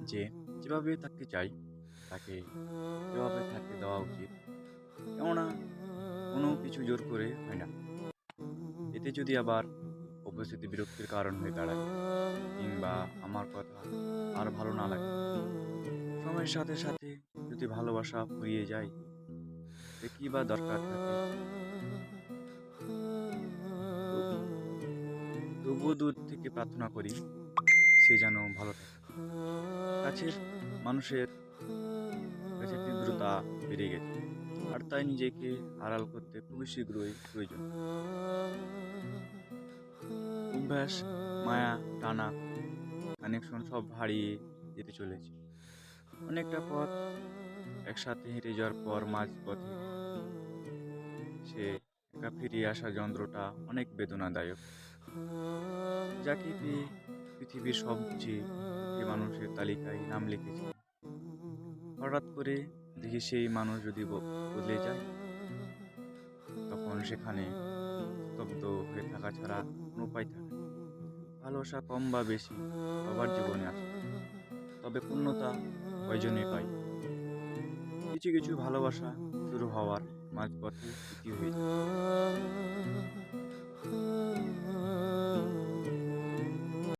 যে যেভাবে থাকতে চাই তাকে সেভাবে থাকতে দেওয়া উচিত। কেননা কোনো কিছু জোর করে হয় না। এতে যদি আবার উপস্থিতি বিরক্তির কারণ হয়ে দাঁড়ায় কিংবা আমার কথা আর ভালো না লাগে, সময়ের সাথে সাথে যদি ভালোবাসা ফুরিয়ে যায়, এ কি বা দরকার থাকে? তো তবুও দূর থেকে প্রার্থনা করি সে যেন ভালো থাকে। কাছের মানুষের কাছে তীব্রতা বেড়ে গেছে, আর তাই নিজেকে আড়াল করতে খুবই শীঘ্রই প্রয়োজন। অভ্যাস, মায়া, টানা, কানেকশন সব হারিয়ে যেতে চলেছে। অনেকটা পথ একসাথে হেঁটে যাওয়ার পর মাঝপথে সে একা ফিরিয়ে আসা যন্ত্রটা অনেক বেদনাদায়ক। যাকে পেয়ে পৃথিবীর সবচেয়ে সুখী মানুষের তালিকায় নাম লিখেছি, হঠাৎ করে দেখি সেই মানুষ যদি বদলে যায়, তখন সেখানে স্তব্ধ হয়ে থাকা ছাড়া কোনো উপায় থাকে না। ভালোবাসা কম বা বেশি সবার জীবনে আসে, তবে পূর্ণতা কয়জনই পায়। কিছু কিছু ভালোবাসা শুরু হওয়ার মাঝপথে ইতি হয়ে যায়।